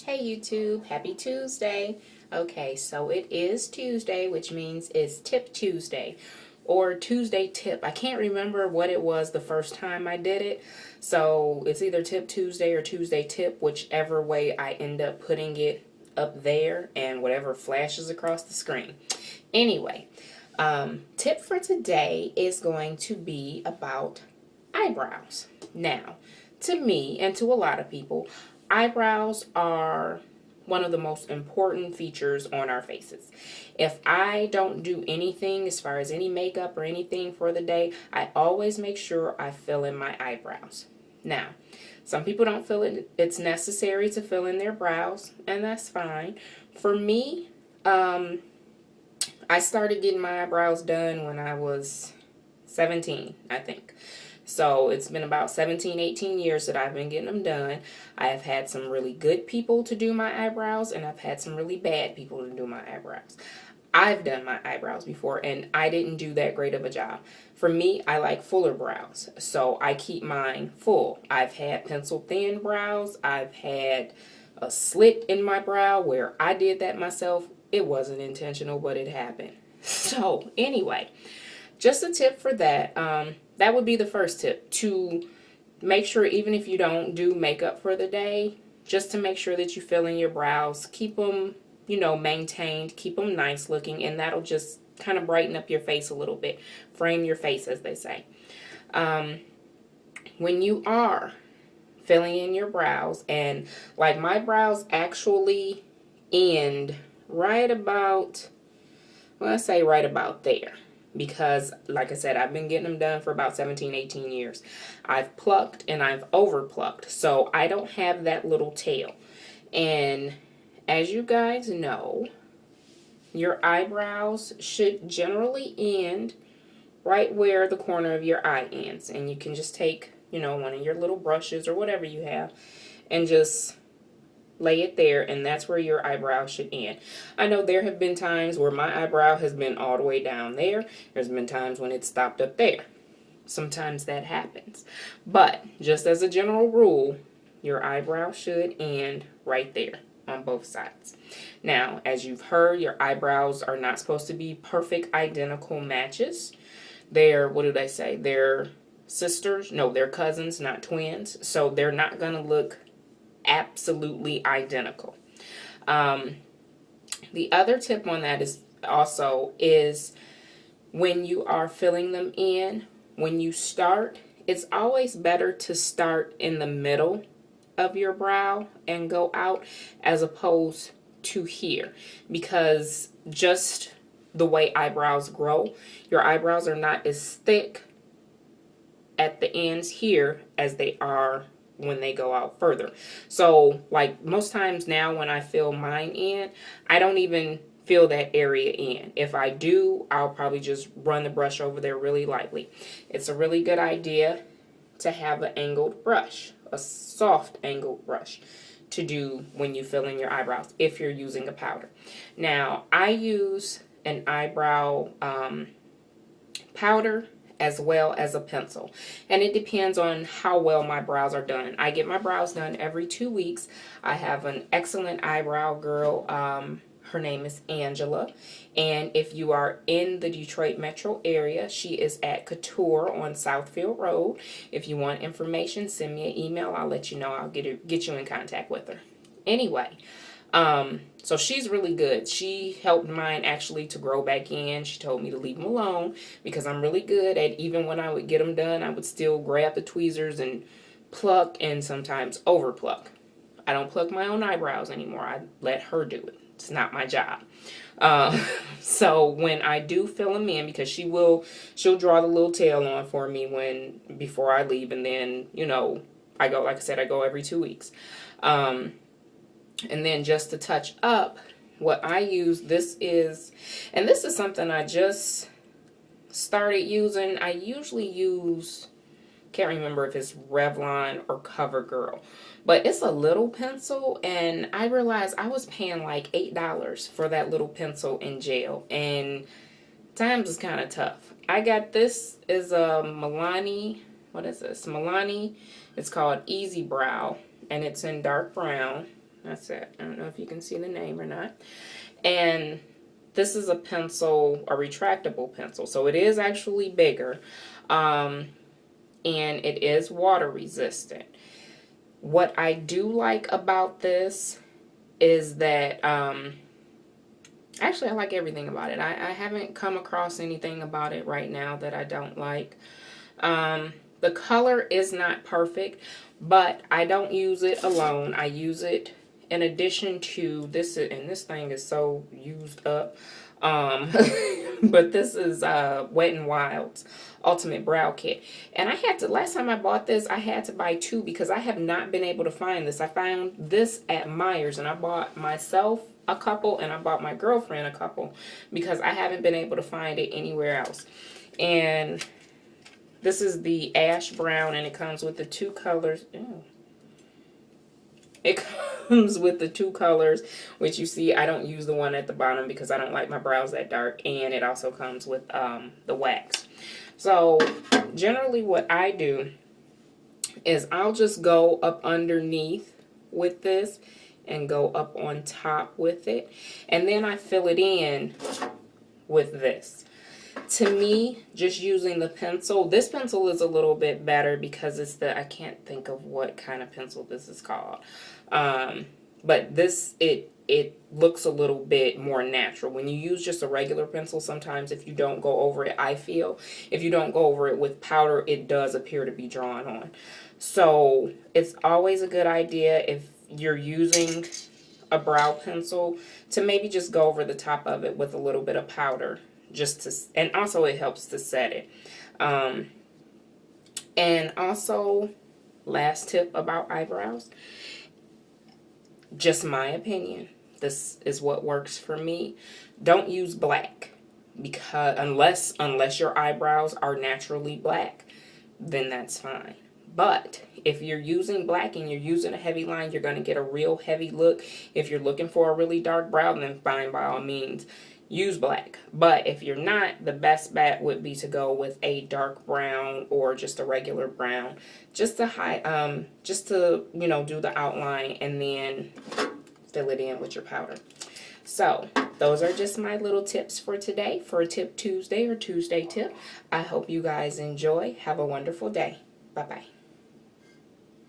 Hey YouTube, happy Tuesday. Okay, so it is Tuesday, which means it's Tip Tuesday or Tuesday Tip. I can't remember what it was the first time I did it. So it's either Tip Tuesday or Tuesday Tip, whichever way I end up putting it up there and whatever flashes across the screen. Anyway, tip for today is going to be about eyebrows. Now, to me and to a lot of people, eyebrows are one of the most important features on our faces. If I don't do anything as far as any makeup or anything for the day, I always make sure I fill in my eyebrows. Now, some people don't feel it's necessary to fill in their brows, and that's fine. For me, I started getting my eyebrows done when I was 17, I think. So it's been about 17, 18 years that I've been getting them done. I have had some really good people to do my eyebrows, and I've had some really bad people to do my eyebrows. I've done my eyebrows before, and I didn't do that great of a job. For me, I like fuller brows, so I keep mine full. I've had pencil thin brows. I've had a slit in my brow where I did that myself. It wasn't intentional, but it happened. So anyway, just a tip for that. That would be the first tip, to make sure, even if you don't do makeup for the day, just to make sure that you fill in your brows. Keep them, maintained. Keep them nice looking, and that'll just kind of brighten up your face a little bit. Frame your face, as they say. When you are filling in your brows, and like my brows actually end right about, well, let's say right about there. Because, like I said, I've been getting them done for about 17, 18 years. I've plucked and I've overplucked, so I don't have that little tail. And as you guys know, your eyebrows should generally end right where the corner of your eye ends. And you can just take, one of your little brushes or whatever you have and just lay it there, and that's where your eyebrow should end. I know there have been times where my eyebrow has been all the way down there. There's been times when it stopped up there. Sometimes that happens. But just as a general rule, your eyebrow should end right there on both sides. Now, as you've heard, your eyebrows are not supposed to be perfect identical matches. They're, what do they say? They're sisters. No, they're cousins, not twins. So they're not going to look absolutely identical. The other tip on that is when you are filling them in, when you start, it's always better to start in the middle of your brow and go out, as opposed to here, because just the way eyebrows grow, your eyebrows are not as thick at the ends here as they are when they go out further. So like most times now when I fill mine in, I don't even fill that area in. If I do, I'll probably just run the brush over there really lightly. It's a really good idea to have an angled brush, a soft angled brush, to do when you fill in your eyebrows if you're using a powder. Now, I use an eyebrow powder as well as a pencil, and it depends on how well my brows are done. I get my brows done every 2 weeks. I have an excellent eyebrow girl. Her name is Angela, and if you are in the Detroit metro area, she is at Couture on Southfield Road. If you want information, send me an email. I'll let you know. I'll get you in contact with her. Anyway, so she's really good. She helped mine actually to grow back in. She told me to leave them alone because I'm really good at, even when I would get them done, I would still grab the tweezers and pluck and sometimes over pluck. I don't pluck my own eyebrows anymore. I let her do it. It's not my job. So when I do fill them in, because she'll draw the little tail on for me before I leave, and then, I go, like I said, I go every 2 weeks. And then just to touch up, what I use, this is something I just started using. I usually use, can't remember if it's Revlon or CoverGirl, but it's a little pencil, and I realized I was paying like $8 for that little pencil in gel, and times is kind of tough. I got this is a Milani, what is this? Milani, it's called Easy Brow, and it's in dark brown. That's it. I don't know if you can see the name or not. And this is a pencil, a retractable pencil. So it is actually bigger. And it is water resistant. What I do like about this is that, actually I like everything about it. I haven't come across anything about it right now that I don't like. The color is not perfect, but I don't use it alone. I use it in addition to this, and this thing is so used up. But this is Wet n Wild's Ultimate Brow Kit. And I had to, last time I bought this, I had to buy 2 because I have not been able to find this. I found this at Meijer's, and I bought myself a couple and I bought my girlfriend a couple because I haven't been able to find it anywhere else. And this is the ash brown, and it comes with the 2 colors. Ew. It comes with the 2 colors, which you see I don't use the one at the bottom because I don't like my brows that dark, and it also comes with the wax. So generally what I do is I'll just go up underneath with this and go up on top with it, and then I fill it in with this. To me, just using the pencil, this pencil is a little bit better because it's the, I can't think of what kind of pencil this is called. But this, it looks a little bit more natural. When you use just a regular pencil, sometimes if you don't go over it, I feel, if you don't go over it with powder, it does appear to be drawn on. So it's always a good idea if you're using a brow pencil to maybe just go over the top of it with a little bit of powder. Just to, and also it helps to set it. And also, last tip about eyebrows, just my opinion, this is what works for me. Don't use black, because unless your eyebrows are naturally black, then that's fine. But if you're using black and you're using a heavy line, you're going to get a real heavy look. If you're looking for a really dark brow, then fine, by all means, use black. But if you're not, the best bet would be to go with a dark brown or just a regular brown, just to you know, do the outline and then fill it in with your powder. So those are just my little tips for today, for Tip Tuesday or Tuesday tip. I hope you guys enjoy. Have a wonderful day. Bye bye.